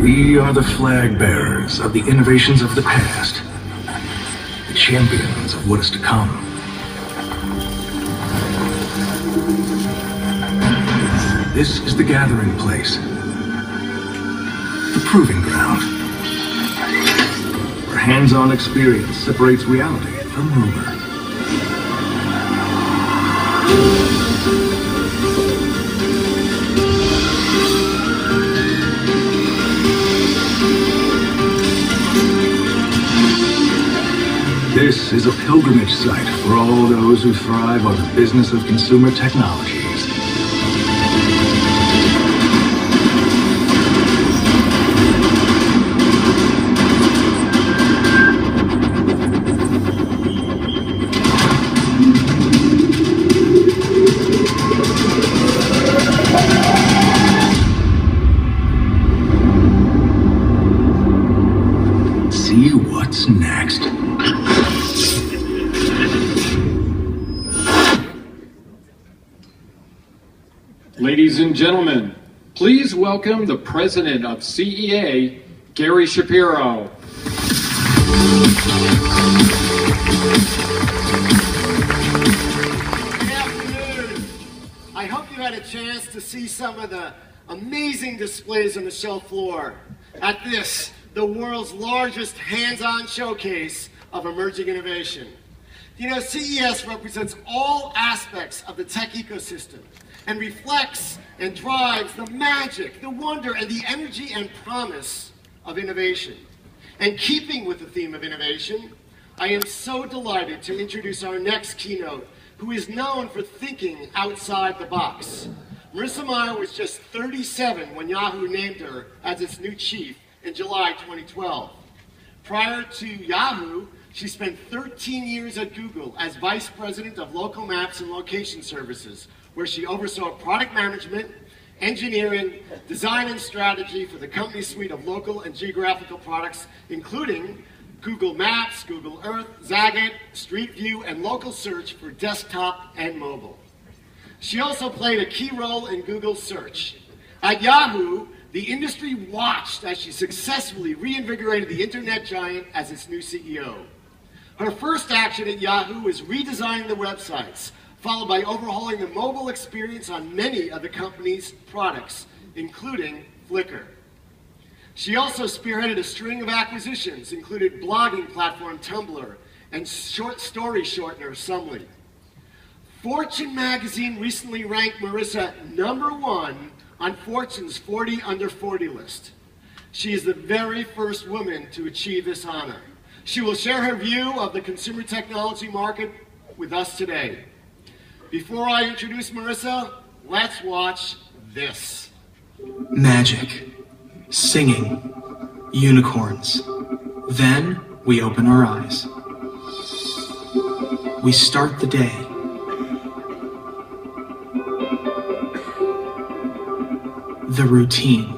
We are the flag bearers of the innovations of the past, the champions of what is to come. This is the gathering place, the proving ground, where hands-on experience separates reality from rumor. This is a pilgrimage site for all those who thrive on the business of consumer technologies. See what's next. Ladies and gentlemen, please welcome the president of CEA, Gary Shapiro. Good afternoon. I hope you had a chance to see some of the amazing displays on the show floor at this, the world's largest hands-on showcase of emerging innovation. You know, CES represents all aspects of the tech ecosystem and reflects and drives the magic, the wonder, and the energy and promise of innovation. And keeping with the theme of innovation, I am so delighted to introduce our next keynote, who is known for thinking outside the box. Marissa Mayer was just 37 when Yahoo named her as its new chief in July 2012. Prior to Yahoo, she spent 13 years at Google as vice president of local maps and location services, where she oversaw product management, engineering, design, and strategy for the company's suite of local and geographical products, including Google Maps, Google Earth, Zagat, Street View, and local search for desktop and mobile. She also played a key role in Google search. At Yahoo, the industry watched as she successfully reinvigorated the internet giant as its new CEO. Her first action at Yahoo was redesigning the websites, followed by overhauling the mobile experience on many of the company's products, including Flickr. She also spearheaded a string of acquisitions, including blogging platform Tumblr and short story shortener Sumly. Fortune magazine recently ranked Marissa #1 on Fortune's 40 Under 40 list. She is the very first woman to achieve this honor. She will share her view of the consumer technology market with us today. Before I introduce Marissa, let's watch this. Magic, singing, unicorns. Then we open our eyes. We start the day. The routine.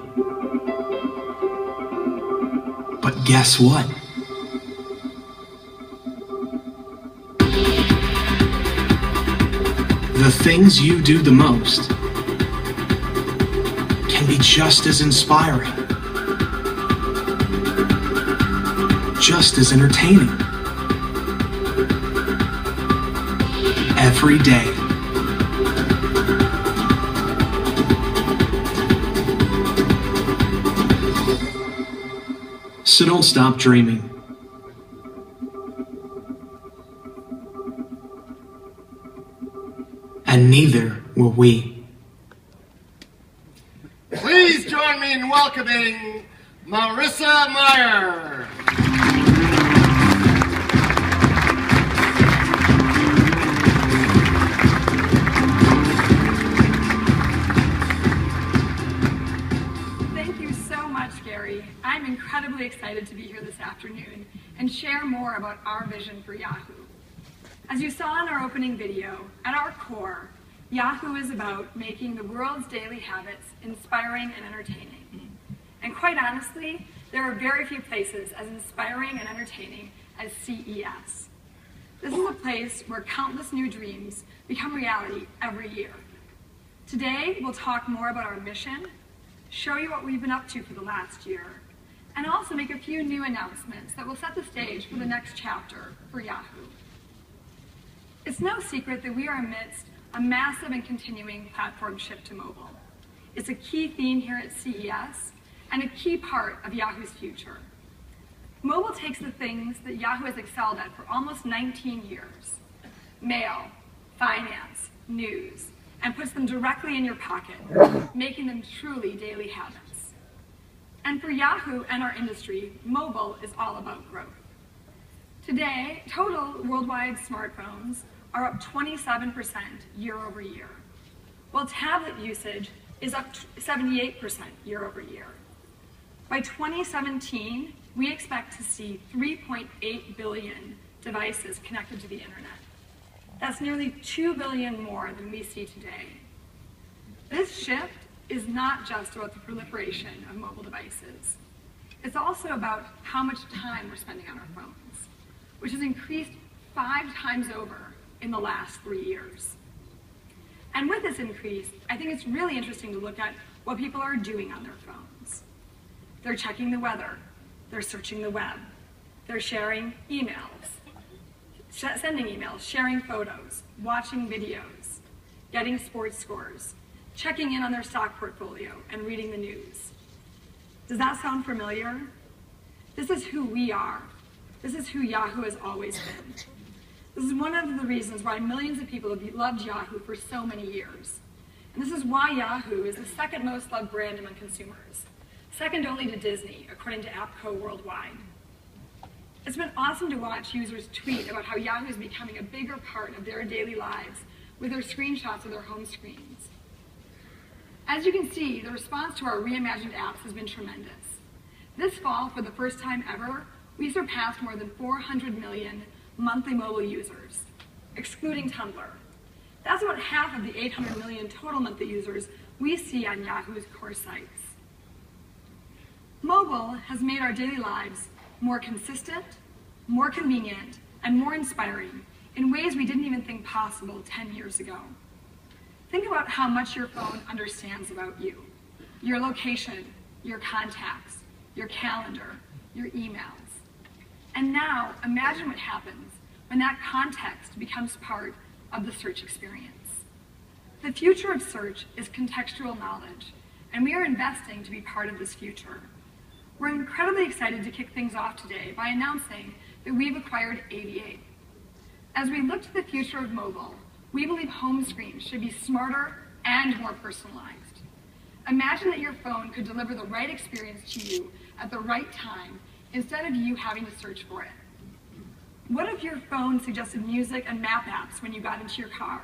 But guess what? The things you do the most can be just as inspiring, just as entertaining. Every day. So don't stop dreaming. And neither will we. Please join me in welcoming Marissa Mayer. Thank you so much, Gary. I'm incredibly excited to be here this afternoon and share more about our vision for Yahoo. As you saw in our opening video, at our core, Yahoo is about making the world's daily habits inspiring and entertaining. And quite honestly, there are very few places as inspiring and entertaining as CES. This is a place where countless new dreams become reality every year. Today, we'll talk more about our mission, show you what we've been up to for the last year, and also make a few new announcements that will set the stage for the next chapter for Yahoo. It's no secret that we are amidst a massive and continuing platform shift to mobile. It's a key theme here at CES and a key part of Yahoo's future. Mobile takes the things that Yahoo has excelled at for almost 19 years, mail, finance, news, and puts them directly in your pocket, making them truly daily habits. And for Yahoo and our industry, mobile is all about growth. Today, total worldwide smartphones are up 27% year over year, while tablet usage is up 78% year over year. By 2017, we expect to see 3.8 billion devices connected to the internet. That's nearly 2 billion more than we see today. This shift is not just about the proliferation of mobile devices. It's also about how much time we're spending on our phones, which has increased 5 times over in the last 3 years. And with this increase, I think it's really interesting to look at what people are doing on their phones. They're checking the weather, they're searching the web, they're sharing emails, sending emails, sharing photos, watching videos, getting sports scores, checking in on their stock portfolio, and reading the news. Does that sound familiar? This is who we are. This is who Yahoo has always been. This is one of the reasons why millions of people have loved Yahoo for so many years. And this is why Yahoo is the second most loved brand among consumers, second only to Disney, according to AppCo Worldwide. It's been awesome to watch users tweet about how Yahoo is becoming a bigger part of their daily lives with their screenshots of their home screens. As you can see, the response to our reimagined apps has been tremendous. This fall, for the first time ever, we surpassed more than 400 million monthly mobile users, excluding Tumblr. That's about half of the 800 million total monthly users we see on Yahoo's core sites. Mobile has made our daily lives more consistent, more convenient, and more inspiring in ways we didn't even think possible 10 years ago. Think about how much your phone understands about you, your location, your contacts, your calendar, your emails. And now, imagine what happens when that context becomes part of the search experience. The future of search is contextual knowledge, and we are investing to be part of this future. We're incredibly excited to kick things off today by announcing that we've acquired Aviate. As we look to the future of mobile, we believe home screens should be smarter and more personalized. Imagine that your phone could deliver the right experience to you at the right time instead of you having to search for it. What if your phone suggested music and map apps when you got into your car?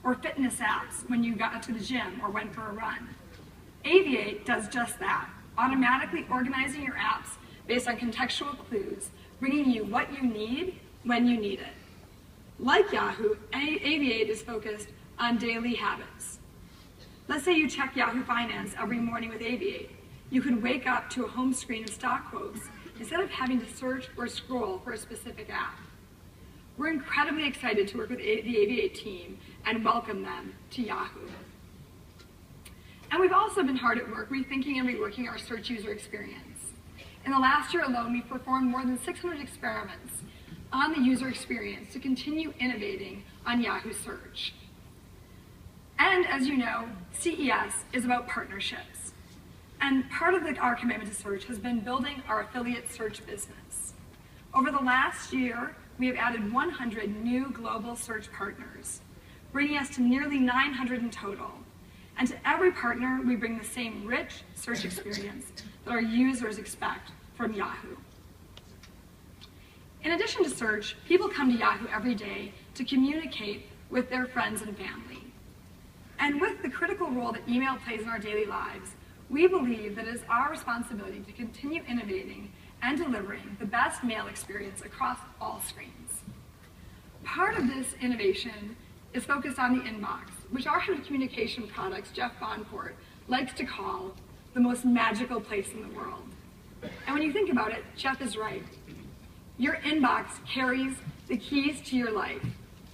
Or fitness apps when you got to the gym or went for a run? Aviate does just that, automatically organizing your apps based on contextual clues, bringing you what you need when you need it. Like Yahoo, Aviate is focused on daily habits. Let's say you check Yahoo Finance every morning with Aviate. You could wake up to a home screen of stock quotes instead of having to search or scroll for a specific app. We're incredibly excited to work with the Aviate team and welcome them to Yahoo. And we've also been hard at work rethinking and reworking our search user experience. In the last year alone, we've performed more than 600 experiments on the user experience to continue innovating on Yahoo Search. And as you know, CES is about partnerships. And part of our commitment to search has been building our affiliate search business. Over the last year, we have added 100 new global search partners, bringing us to nearly 900 in total. And to every partner, we bring the same rich search experience that our users expect from Yahoo. In addition to search, people come to Yahoo every day to communicate with their friends and family. And with the critical role that email plays in our daily lives, we believe that it is our responsibility to continue innovating and delivering the best mail experience across all screens. Part of this innovation is focused on the inbox, which our head of communication products, Jeff Bonport, likes to call the most magical place in the world. And when you think about it, Jeff is right. Your inbox carries the keys to your life: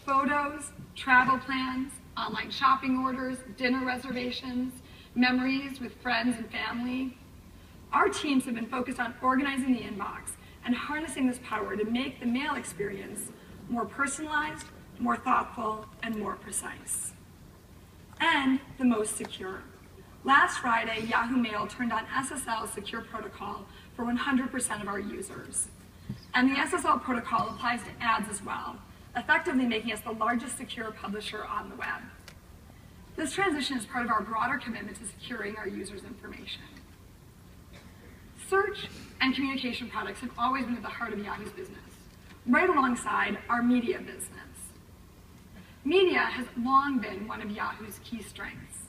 photos, travel plans, online shopping orders, dinner reservations, memories with friends and family. Our teams have been focused on organizing the inbox and harnessing this power to make the mail experience more personalized, more thoughtful, and more precise. And the most secure. Last Friday, Yahoo Mail turned on SSL's secure protocol for 100% of our users. And the SSL protocol applies to ads as well, effectively making us the largest secure publisher on the web. This transition is part of our broader commitment to securing our users' information. Search and communication products have always been at the heart of Yahoo's business, right alongside our media business. Media has long been one of Yahoo's key strengths.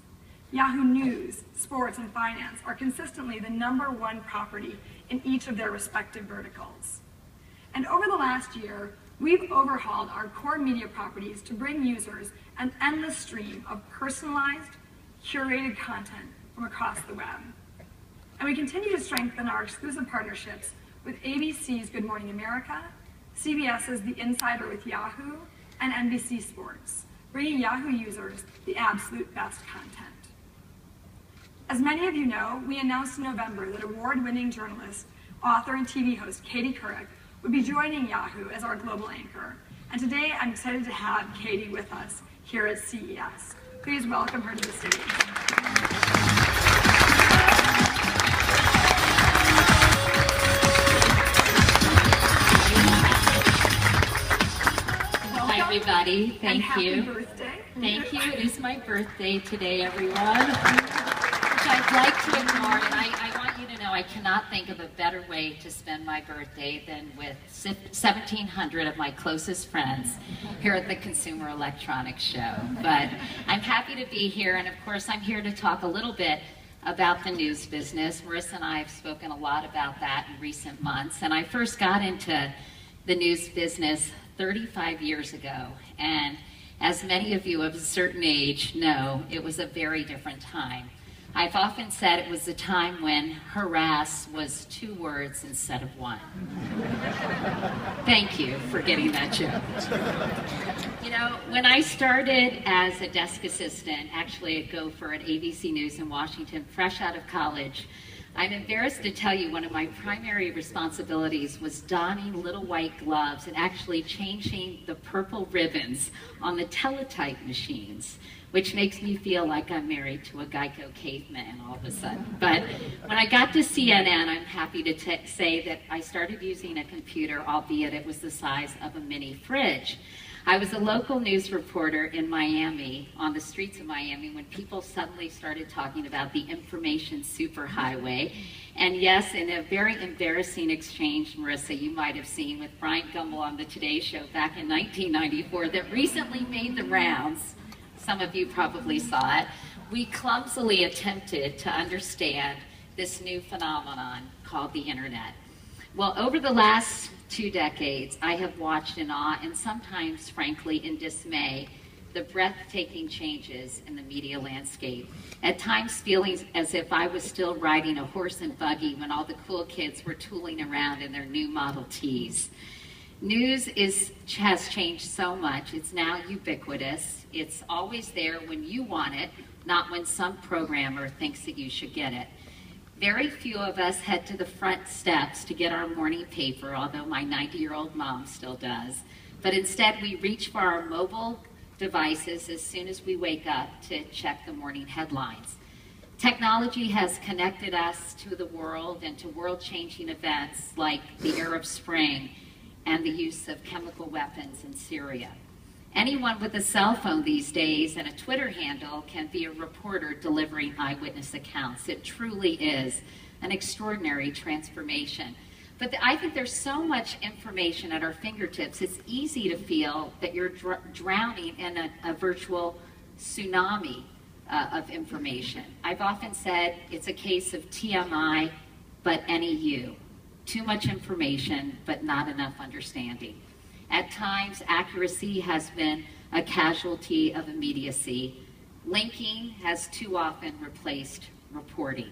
Yahoo News, Sports, and Finance are consistently the #1 property in each of their respective verticals. And over the last year, we've overhauled our core media properties to bring users an endless stream of personalized, curated content from across the web. And we continue to strengthen our exclusive partnerships with ABC's Good Morning America, CBS's The Insider with Yahoo, and NBC Sports, bringing Yahoo users the absolute best content. As many of you know, we announced in November that award-winning journalist, author, and TV host Katie Couric would be joining Yahoo as our global anchor. And today I'm excited to have Katie with us here at CES. Please welcome her to the stage. Hi, everybody. Thank you. Happy birthday. Thank you. It is my birthday today, everyone. Which I'd like to ignore, and I want you to know I cannot think of a better way to spend my birthday than with 1,700 of my closest friends here at the Consumer Electronics Show. But I'm happy to be here, and of course I'm here to talk a little bit about the news business. Marissa and I have spoken a lot about that in recent months, and I first got into the news business 35 years ago, and as many of you of a certain age know, it was a very different time. I've often said it was a time when harass was 2 words instead of 1. Thank you for getting that joke. You know, when I started as a desk assistant, actually a gopher at ABC News in Washington, fresh out of college, I'm embarrassed to tell you one of my primary responsibilities was donning little white gloves and actually changing the purple ribbons on the teletype machines, which makes me feel like I'm married to a Geico caveman all of a sudden. But when I got to CNN, I'm happy to say that I started using a computer, albeit it was the size of a mini fridge. I was a local news reporter in Miami, on the streets of Miami, when people suddenly started talking about the information superhighway. And yes, in a very embarrassing exchange, Marissa, you might have seen with Brian Gumbel on the Today Show back in 1994 that recently made the rounds. Some of you probably saw it. We clumsily attempted to understand this new phenomenon called the internet. Well, over the last 2 decades, I have watched in awe and sometimes, frankly, in dismay, the breathtaking changes in the media landscape. At times feeling as if I was still riding a horse and buggy when all the cool kids were tooling around in their new Model Ts. News has changed so much. It's now ubiquitous. It's always there when you want it, not when some programmer thinks that you should get it. Very few of us head to the front steps to get our morning paper, although my 90-year-old mom still does. But instead, we reach for our mobile devices as soon as we wake up to check the morning headlines. Technology has connected us to the world and to world-changing events like the Arab Spring and the use of chemical weapons in Syria. Anyone with a cell phone these days and a Twitter handle can be a reporter delivering eyewitness accounts. It truly is an extraordinary transformation. But I think there's so much information at our fingertips, it's easy to feel that you're drowning in a virtual tsunami of information. I've often said it's a case of TMI, but any you. Too much information, but not enough understanding. At times, accuracy has been a casualty of immediacy. Linking has too often replaced reporting.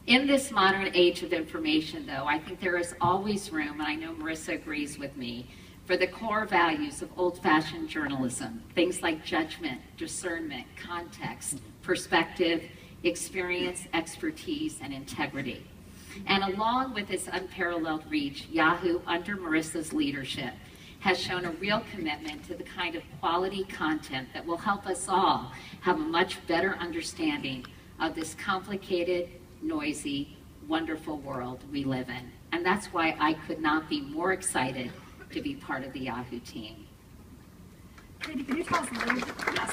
In this modern age of information, though, I think there is always room, and I know Marissa agrees with me, for the core values of old-fashioned journalism, things like judgment, discernment, context, perspective, experience, expertise, and integrity. And along with its unparalleled reach, Yahoo, under Marissa's leadership, has shown a real commitment to the kind of quality content that will help us all have a much better understanding of this complicated, noisy, wonderful world we live in. And that's why I could not be more excited to be part of the Yahoo team. Katie, can you tell us a little bit? Yes,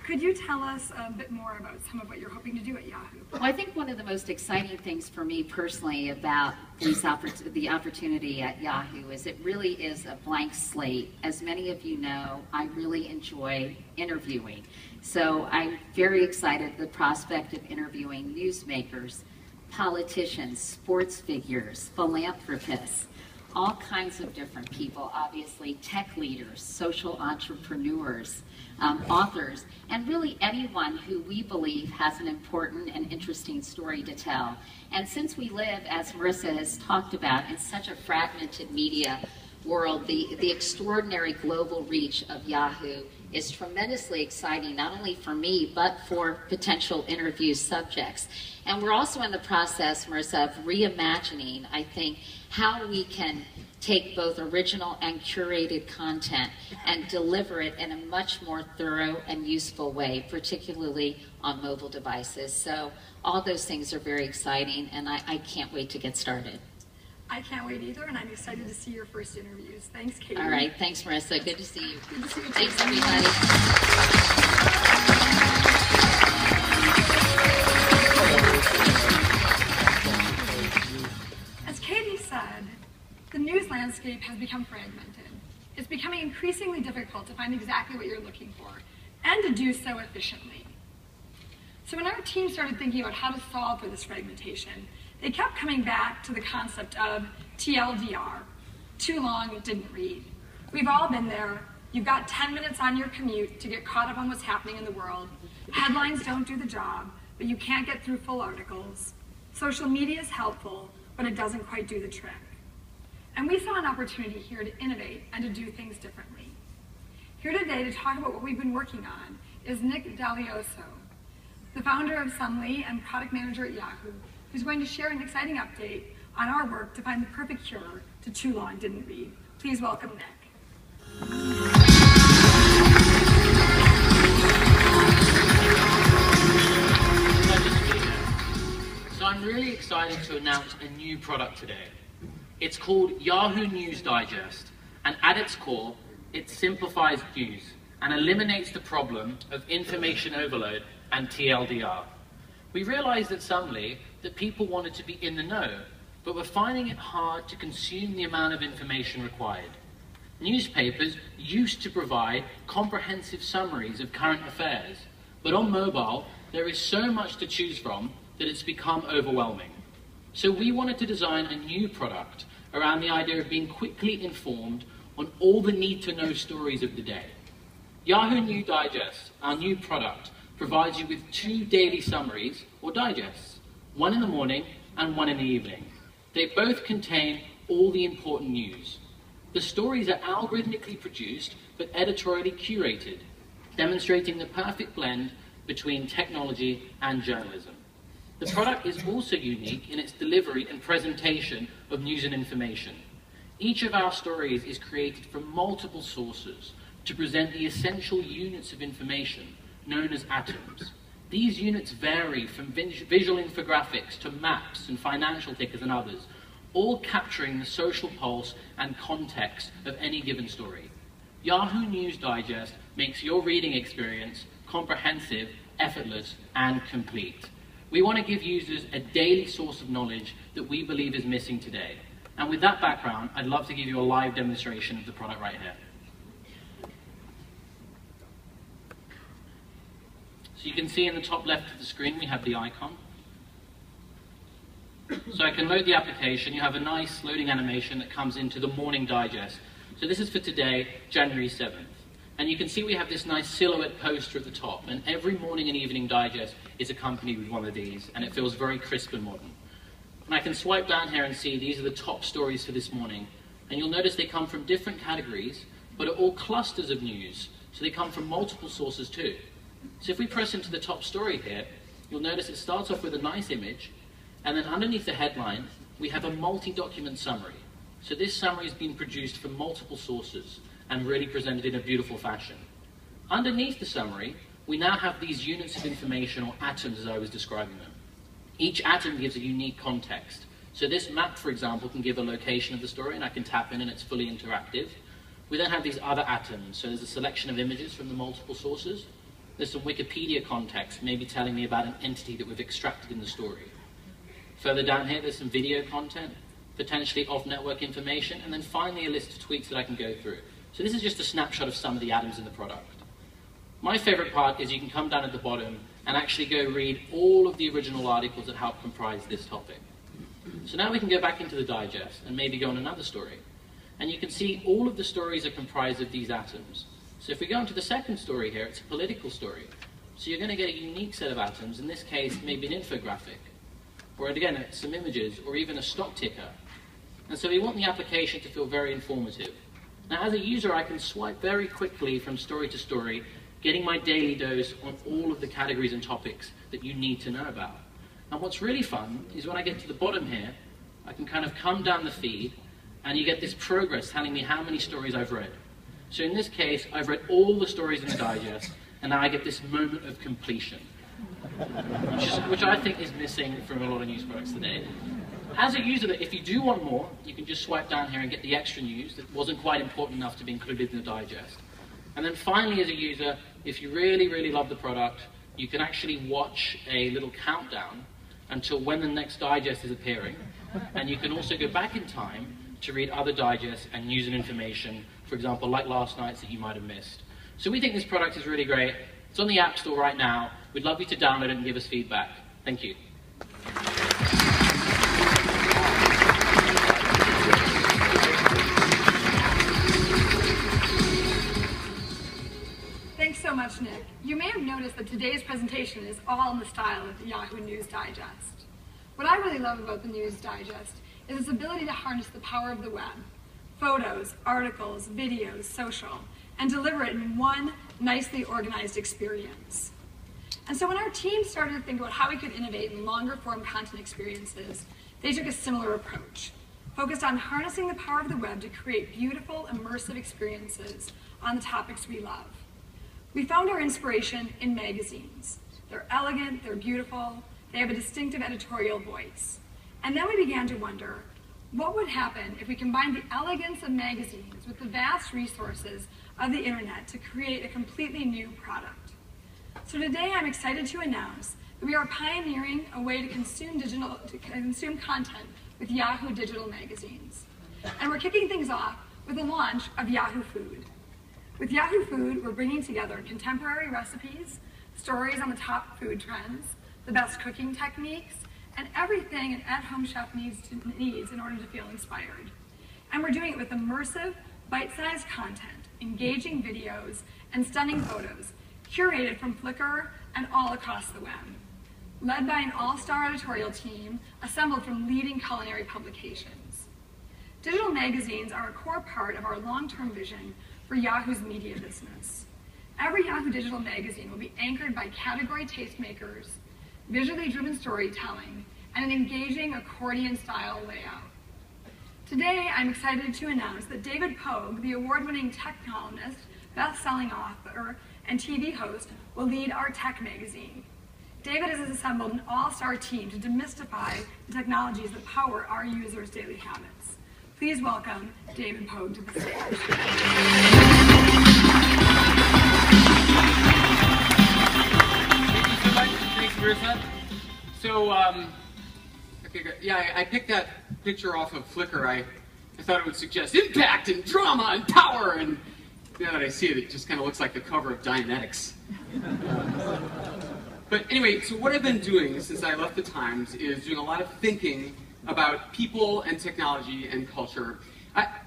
could you tell us a bit more about some of what you're hoping to do at Yahoo? Well, I think one of the most exciting things for me personally about the opportunity at Yahoo is it really is a blank slate. As many of you know, I really enjoy interviewing. So I'm very excited at the prospect of interviewing newsmakers, politicians, sports figures, philanthropists, all kinds of different people, obviously tech leaders, social entrepreneurs, authors, and really anyone who we believe has an important and interesting story to tell. And since we live, as Marissa has talked about, in such a fragmented media world, the extraordinary global reach of Yahoo is tremendously exciting, not only for me, but for potential interview subjects. And we're also in the process, Marissa, of reimagining, I think, how we can take both original and curated content and deliver it in a much more thorough and useful way, particularly on mobile devices. So all those things are very exciting, and I can't wait to get started. I can't wait either, and I'm excited to see your first interviews. Thanks, Katie. All right, thanks, Marissa. Good to see you. Good to see you. Thanks, everybody. As Katie said, the news landscape has become fragmented. It's becoming increasingly difficult to find exactly what you're looking for, and to do so efficiently. So when our team started thinking about how to solve for this fragmentation, they kept coming back to the concept of TLDR, too long, didn't read. We've all been there. You've got 10 minutes on your commute to get caught up on what's happening in the world. Headlines don't do the job, but you can't get through full articles. Social media is helpful, but it doesn't quite do the trick. And we saw an opportunity here to innovate and to do things differently. Here today to talk about what we've been working on is Nick D'Alioso, the founder of Sumly and product manager at Yahoo, who's going to share an exciting update on our work to find the perfect cure to too long didn't read. Please welcome Nick. So I'm really excited to announce a new product today. It's called Yahoo News Digest, and at its core, it simplifies news and eliminates the problem of information overload and TLDR. We realized at Sumly that people wanted to be in the know, but were finding it hard to consume the amount of information required. Newspapers used to provide comprehensive summaries of current affairs, but on mobile, there is so much to choose from that it's become overwhelming. So we wanted to design a new product around the idea of being quickly informed on all the need-to-know stories of the day. Yahoo News Digest, our new product, provides you with 2 daily summaries or digests, one in the morning and one in the evening. They both contain all the important news. The stories are algorithmically produced but editorially curated, demonstrating the perfect blend between technology and journalism. The product is also unique in its delivery and presentation of news and information. Each of our stories is created from multiple sources to present the essential units of information, known as atoms. These units vary from visual infographics to maps and financial tickers and others, all capturing the social pulse and context of any given story. Yahoo News Digest makes your reading experience comprehensive, effortless, and complete. We want to give users a daily source of knowledge that we believe is missing today. And with that background, I'd love to give you a live demonstration of the product right here. So you can see in the top left of the screen, we have the icon. So I can load the application. You have a nice loading animation that comes into the morning digest. So this is for today, January 7th. And you can see we have this nice silhouette poster at the top, and every morning and evening digest is accompanied with one of these, and it feels very crisp and modern. And I can swipe down here and see these are the top stories for this morning, and you'll notice they come from different categories, but are all clusters of news. So they come from multiple sources too. So if we press into the top story here, you'll notice it starts off with a nice image, and then underneath the headline, we have a multi-document summary. So this summary has been produced from multiple sources and really presented in a beautiful fashion. Underneath the summary, we now have these units of information, or atoms as I was describing them. Each atom gives a unique context. So this map, for example, can give a location of the story, and I can tap in and it's fully interactive. We then have these other atoms. So there's a selection of images from the multiple sources. There's some Wikipedia context, maybe telling me about an entity that we've extracted in the story. Further down here, there's some video content, potentially off-network information, and then finally a list of tweets that I can go through. So this is just a snapshot of some of the atoms in the product. My favorite part is you can come down at the bottom and actually go read all of the original articles that help comprise this topic. So now we can go back into the digest and maybe go on another story. And you can see all of the stories are comprised of these atoms. So if we go into the second story here, it's a political story. So you're going to get a unique set of atoms, in this case maybe an infographic, or again some images, or even a stock ticker. And so we want the application to feel very informative. Now as a user, I can swipe very quickly from story to story, getting my daily dose on all of the categories and topics that you need to know about. And what's really fun is when I get to the bottom here, I can kind of come down the feed, and you get this progress telling me how many stories I've read. So in this case, I've read all the stories in the digest, and now I get this moment of completion, which I think is missing from a lot of news products today. As a user, if you do want more, you can just swipe down here and get the extra news that wasn't quite important enough to be included in the digest. And then finally, as a user, if you really, really love the product, you can actually watch a little countdown until when the next digest is appearing. And you can also go back in time to read other digests and news and information, for example, like last night's that you might have missed. So we think this product is really great. It's on the App Store right now. We'd love you to download it and give us feedback. Thank you. Thanks so much, Nick. You may have noticed that today's presentation is all in the style of the Yahoo News Digest. What I really love about the News Digest is its ability to harness the power of the web, photos, articles, videos, social, and deliver it in one nicely organized experience. And so when our team started to think about how we could innovate in longer form content experiences, they took a similar approach, focused on harnessing the power of the web to create beautiful, immersive experiences on the topics we love. We found our inspiration in magazines. They're elegant, they're beautiful, they have a distinctive editorial voice. And then we began to wonder, what would happen if we combined the elegance of magazines with the vast resources of the internet to create a completely new product? So today I'm excited to announce that we are pioneering a way to consume content with Yahoo digital magazines. And we're kicking things off with the launch of Yahoo Food. With Yahoo Food, we're bringing together contemporary recipes, stories on the top food trends, the best cooking techniques, and everything an at-home chef needs in order to feel inspired. And we're doing it with immersive, bite-sized content, engaging videos, and stunning photos, curated from Flickr and all across the web. Led by an all-star editorial team assembled from leading culinary publications. Digital magazines are a core part of our long-term vision for Yahoo's media business. Every Yahoo digital magazine will be anchored by category tastemakers, visually driven storytelling, and an engaging accordion-style layout. Today, I'm excited to announce that David Pogue, the award-winning tech columnist, best-selling author, and TV host, will lead our tech magazine. David has assembled an all-star team to demystify the technologies that power our users' daily habits. Please welcome David Pogue to the stage. Thanks, Marissa. So, okay, yeah, I picked that picture off of Flickr. I thought it would suggest impact and drama and power, and now that I see it, it just kind of looks like the cover of Dianetics. But anyway, so what I've been doing since I left the Times is doing a lot of thinking about people and technology and culture.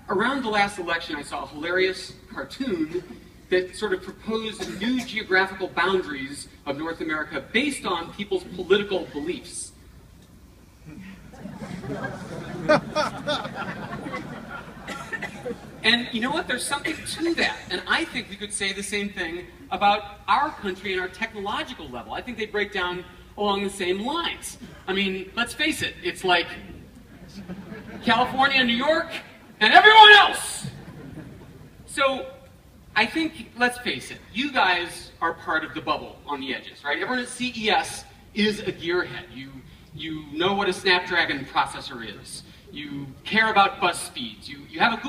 Around the last election, I saw a hilarious cartoon that sort of proposed new geographical boundaries of North America based on people's political beliefs. And you know what? There's something to that. And I think we could say the same thing about our country and our technological level. I think they break down along the same lines. I mean, let's face it, it's like California, New York, and everyone else. So I think, let's face it, you guys are part of the bubble on the edges, right? Everyone at CES is a gearhead. You know what a Snapdragon processor is. You care about bus speeds. You have a Google